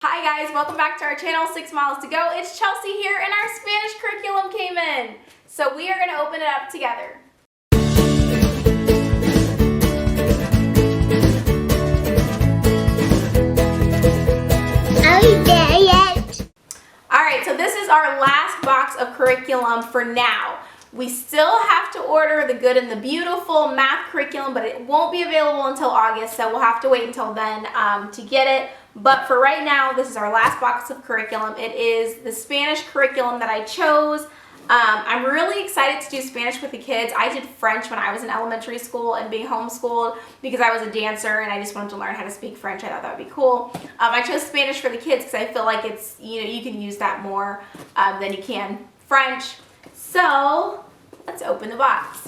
Hi guys, welcome back to our channel, 6 Miles to Go. It's Chelsea here and our Spanish curriculum came in. So we are going to open it up together. Are we there yet? Alright, so this is our last box of curriculum for now. We still have to order the Good and the Beautiful math curriculum, but it won't be available until August, so we'll have to wait until then to get it. But for right now, this is our last box of curriculum. It is the Spanish curriculum that I chose. I'm really excited to do Spanish with the kids. I did French when I was in elementary school and being homeschooled because I was a dancer and I just wanted to learn how to speak French. I thought that would be cool. I chose Spanish for the kids because I feel like it's, you can use that more than you can French. So let's open the box.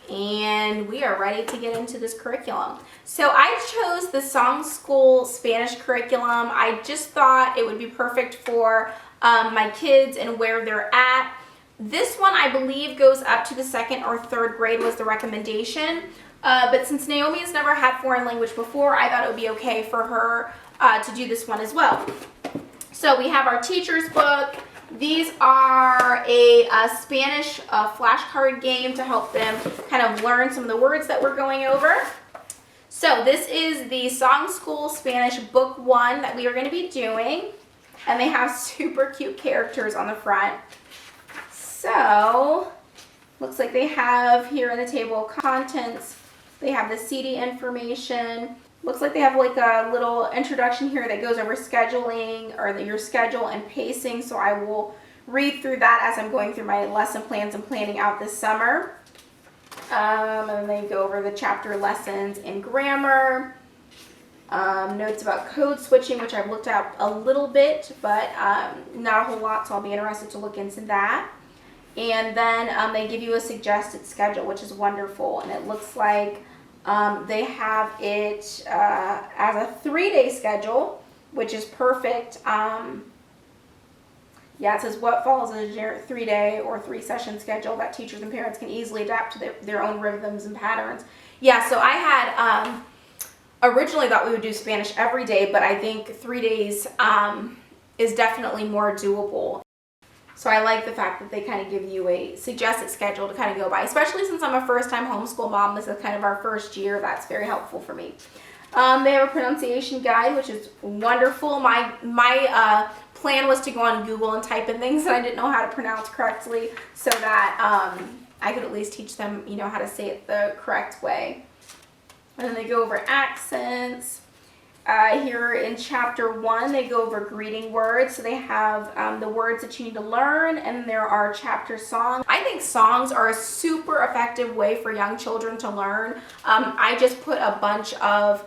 And we are ready to get into this curriculum. So I chose the Song School Spanish curriculum. I just thought it would be perfect for my kids and where they're at. This one I believe goes up to the 2nd or 3rd grade was the recommendation. But since Naomi has never had foreign language before, I thought it would be okay for her to do this one as well. So we have our teacher's book. These are a Spanish flashcard game to help them kind of learn some of the words that we're going over. So this is the Song School Spanish Book 1 that we are going to be doing. And they have super cute characters on the front. So, looks like they have here in the table of contents, they have the CD information. Looks like they have like a little introduction here that goes over scheduling or your schedule and pacing. So I will read through that as I'm going through my lesson plans and planning out this summer. And then they go over the chapter lessons in grammar. Notes about code switching, which I've looked at a little bit, but not a whole lot. So I'll be interested to look into that. And then they give you a suggested schedule, which is wonderful. And it looks like they have it as a 3-day schedule, which is perfect. Yeah, it says what follows a 3-day or 3-session schedule that teachers and parents can easily adapt to their own rhythms and patterns. Yeah, so I had originally thought we would do Spanish every day, but I think 3 days is definitely more doable. So I like the fact that they kind of give you a suggested schedule to kind of go by, especially since I'm a first-time homeschool mom. This is kind of our first year. That's very helpful for me. They have a pronunciation guide, which is wonderful. My plan was to go on Google and type in things that I didn't know how to pronounce correctly so that I could at least teach them, how to say it the correct way. And then they go over accents. Here in chapter 1, they go over greeting words. So they have the words that you need to learn, and there are chapter songs. I think songs are a super effective way for young children to learn. I just put a bunch of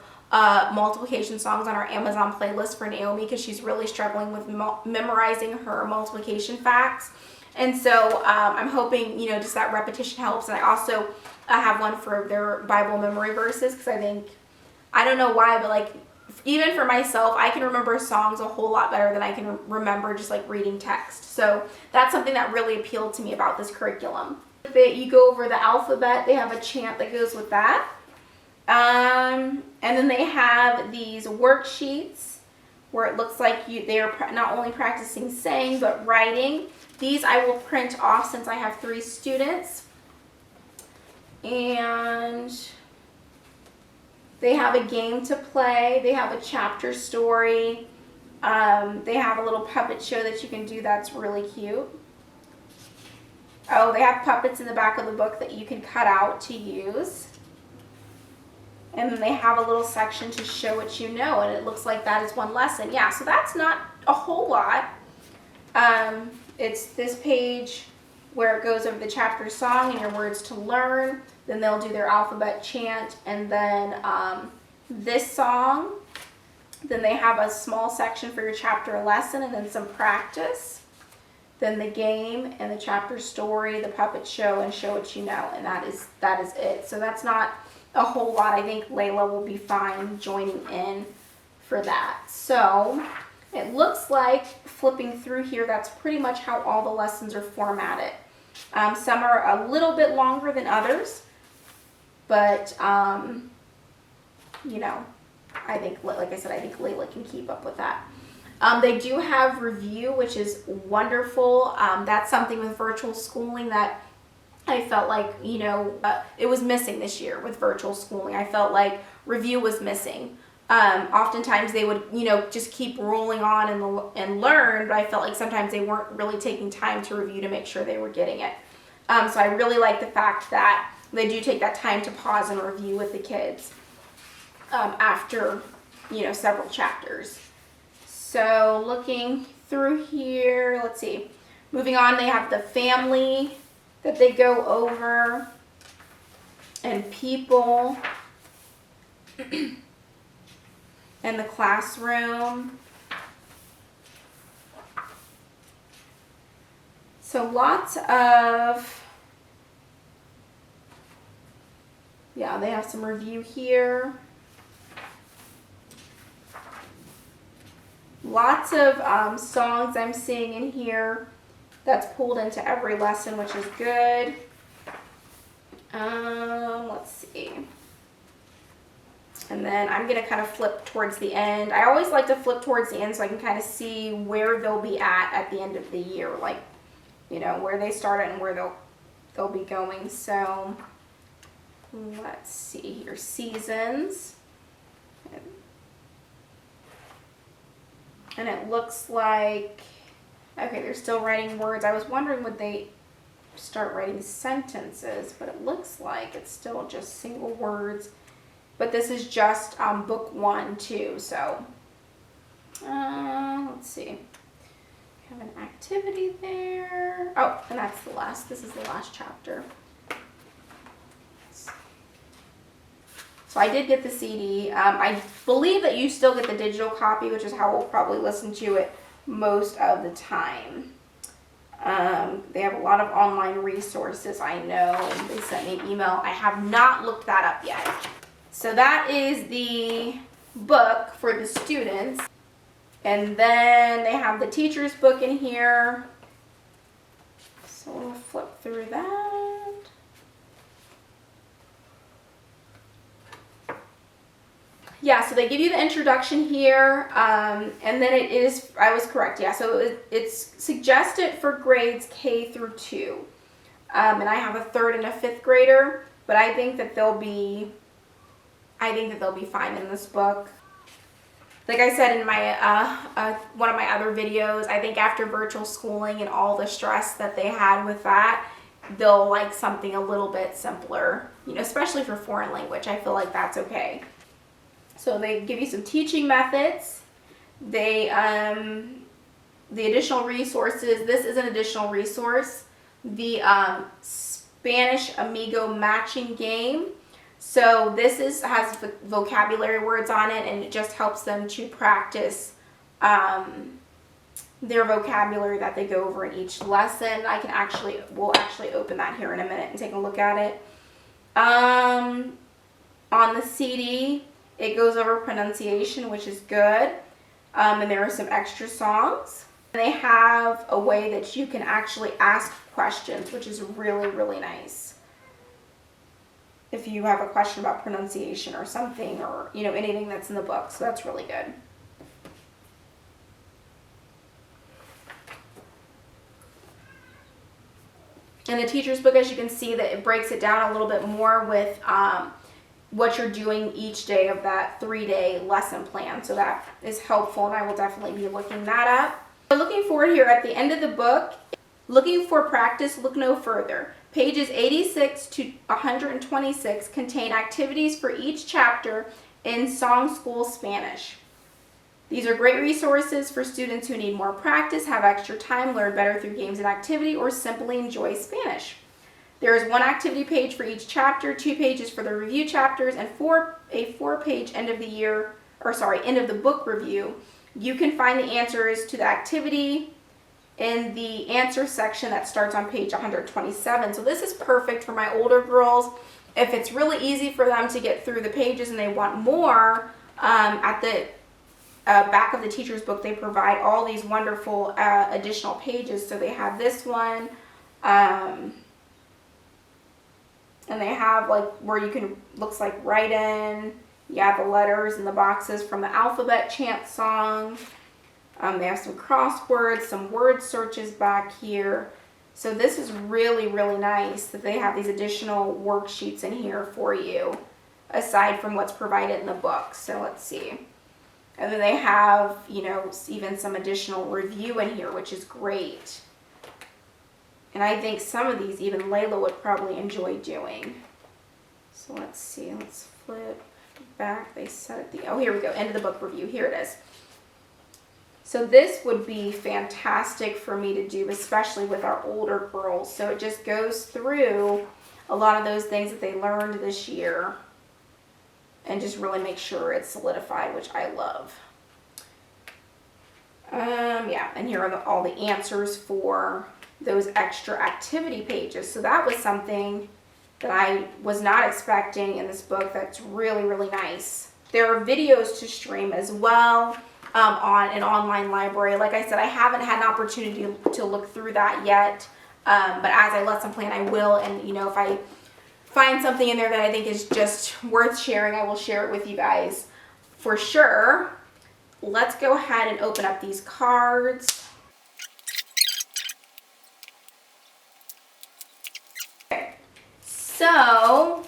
multiplication songs on our Amazon playlist for Naomi because she's really struggling with memorizing her multiplication facts. And so I'm hoping, just that repetition helps. And I also have one for their Bible memory verses because I don't know why, but like, even for myself, I can remember songs a whole lot better than I can remember just like reading text. So that's something that really appealed to me about this curriculum. You go over the alphabet. They have a chant that goes with that. And then they have these worksheets where it looks like they are not only practicing saying but writing. These I will print off since I have 3 students. And they have a game to play. They have a chapter story. They have a little puppet show that you can do that's really cute. Oh, they have puppets in the back of the book that you can cut out to use. And then they have a little section to show what you know, and it looks like that is one lesson. Yeah, so that's not a whole lot. It's this page where it goes over the chapter song and your words to learn. Then they'll do their alphabet chant, and then this song. Then they have a small section for your chapter lesson, and then some practice. Then the game and the chapter story, the puppet show, and show what you know, and that is it. So that's not a whole lot. I think Layla will be fine joining in for that. So it looks like flipping through here, that's pretty much how all the lessons are formatted. Some are a little bit longer than others, but I think, like I said, I think Layla can keep up with that. They do have review, which is wonderful. That's something with virtual schooling that I felt like, it was missing this year with virtual schooling. I felt like review was missing. Oftentimes they would, just keep rolling on and learn, but I felt like sometimes they weren't really taking time to review to make sure they were getting it. So I really like the fact that they do take that time to pause and review with the kids after, several chapters. So looking through here, let's see. Moving on, they have the family that they go over and people and the classroom. So lots of, they have some review here. Lots of songs I'm seeing in here that's pulled into every lesson, which is good. Let's see. And then I'm going to kind of flip towards the end. I always like to flip towards the end so I can kind of see where they'll be at the end of the year, like, where they started and where they'll be going. So let's see here. Seasons. And it looks like, okay, they're still writing words. I was wondering, would they start writing sentences? But it looks like it's still just single words. But this is just book 1 too. So let's see. We have an activity there. Oh, and that's the last. This is the last chapter. So I did get the CD. I believe that you still get the digital copy, which is how we'll probably listen to it most of the time. They have a lot of online resources, I know. They sent me an email. I have not looked that up yet. So that is the book for the students. And then they have the teacher's book in here. So we'll flip through that. Yeah, so they give you the introduction here, and then it is, I was correct, yeah, so it's suggested for grades K through 2. And I have a 3rd and a 5th grader, but I think that they'll be fine in this book. Like I said in my one of my other videos, I think after virtual schooling and all the stress that they had with that, they'll like something a little bit simpler, especially for foreign language. I feel like that's okay. So they give you some teaching methods. They, the additional resources, this is an additional resource. The Spanish Amigo matching game. So this has vocabulary words on it, and it just helps them to practice their vocabulary that they go over in each lesson. We'll actually open that here in a minute and take a look at it. On the CD, it goes over pronunciation, which is good. And there are some extra songs. And they have a way that you can actually ask questions, which is really, really nice. If you have a question about pronunciation or something, or anything that's in the book. So that's really good. In the teacher's book, as you can see, that it breaks it down a little bit more with what you're doing each day of that 3-day lesson plan. So that is helpful, and I will definitely be looking that up. Looking forward here at the end of the book, looking for practice, look no further. Pages 86 to 126 contain activities for each chapter in Song School Spanish. These are great resources for students who need more practice, have extra time, learn better through games and activity, or simply enjoy Spanish. There is 1 activity page for each chapter, 2 pages for the review chapters, and a 4-page end of the book review. You can find the answers to the activity in the answer section that starts on page 127. So this is perfect for my older girls. If it's really easy for them to get through the pages and they want more, at the back of the teacher's book, they provide all these wonderful additional pages. So they have this one. And they have like where you can, looks like write in, Yeah, the letters and the boxes from the alphabet chant song. They have some crosswords, some word searches back here. So this is really, really nice that they have these additional worksheets in here for you, aside from what's provided in the book. So let's see. And then they have, you know, even some additional review in here, which is great. And I think some of these even Layla would probably enjoy doing. So let's see, let's flip back. They said at the, oh, here we go, end of the book review. Here it is. So this would be fantastic for me to do, especially with our older girls. So it just goes through a lot of those things that they learned this year and just really make sure it's solidified, which I love. Yeah, and here are all the answers for those extra activity pages. So that was something that I was not expecting in this book. That's really, really nice. There are videos to stream as well. On an online library. Like I said, I haven't had an opportunity to look through that yet, but as I lesson plan, I will, and you know, if I find something in there that I think is just worth sharing, I will share it with you guys for sure. Let's go ahead and open up these cards. Okay. So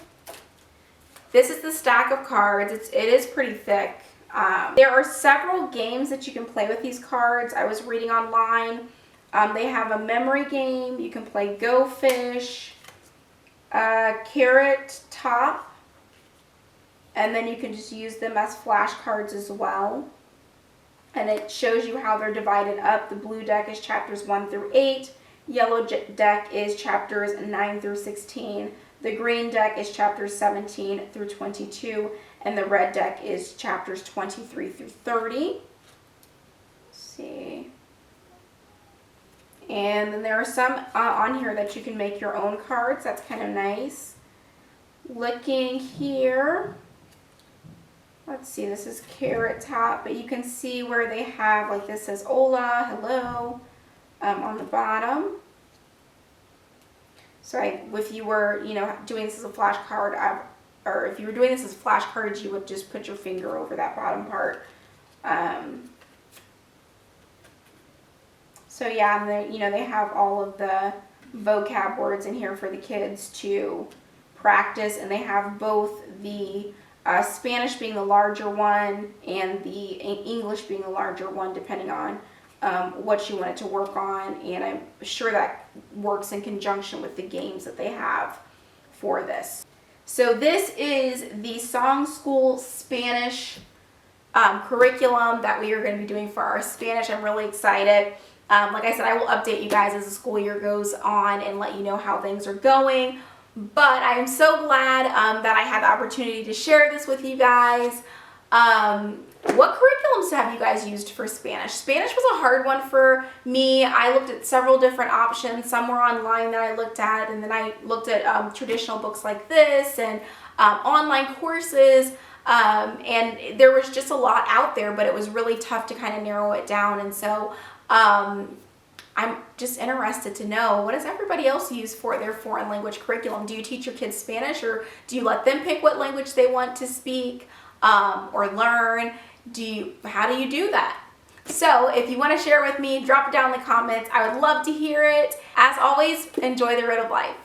this is the stack of cards. It is pretty thick. There are several games that you can play with these cards. I was reading online. They have a memory game. You can play Go Fish, Carrot Top, and then you can just use them as flashcards as well. And it shows you how they're divided up. The blue deck is chapters 1 through 8. Yellow deck is chapters 9 through 16. The green deck is chapters 17 through 22. And the red deck is chapters 23 through 30. Let's see. And then there are some on here that you can make your own cards. That's kind of nice. Looking here. Let's see, this is Carrot Top, but you can see where they have, like this says hola, hello, on the bottom. So if you were, you know, doing this as a flashcard, or if you were doing this as flashcards, you would just put your finger over that bottom part. So yeah, and they, you know, they have all of the vocab words in here for the kids to practice, and they have both the Spanish being the larger one and the English being the larger one, depending on what you want it to work on. And I'm sure that works in conjunction with the games that they have for this. So this is the Song School Spanish curriculum that we are going to be doing for our Spanish. I'm really excited. Like I said, I will update you guys as the school year goes on and let you know how things are going. But I am so glad that I had the opportunity to share this with you guys. What curriculums have you guys used for Spanish? Spanish was a hard one for me. I looked at several different options. Some were online that I looked at, and then I looked at traditional books like this and online courses. And there was just a lot out there, but it was really tough to kind of narrow it down. And so I'm just interested to know, what does everybody else use for their foreign language curriculum? Do you teach your kids Spanish, or do you let them pick what language they want to speak or learn? How do you do that? So if you want to share with me, drop it down in the comments. I would love to hear it. As always, enjoy the Riddle of Life.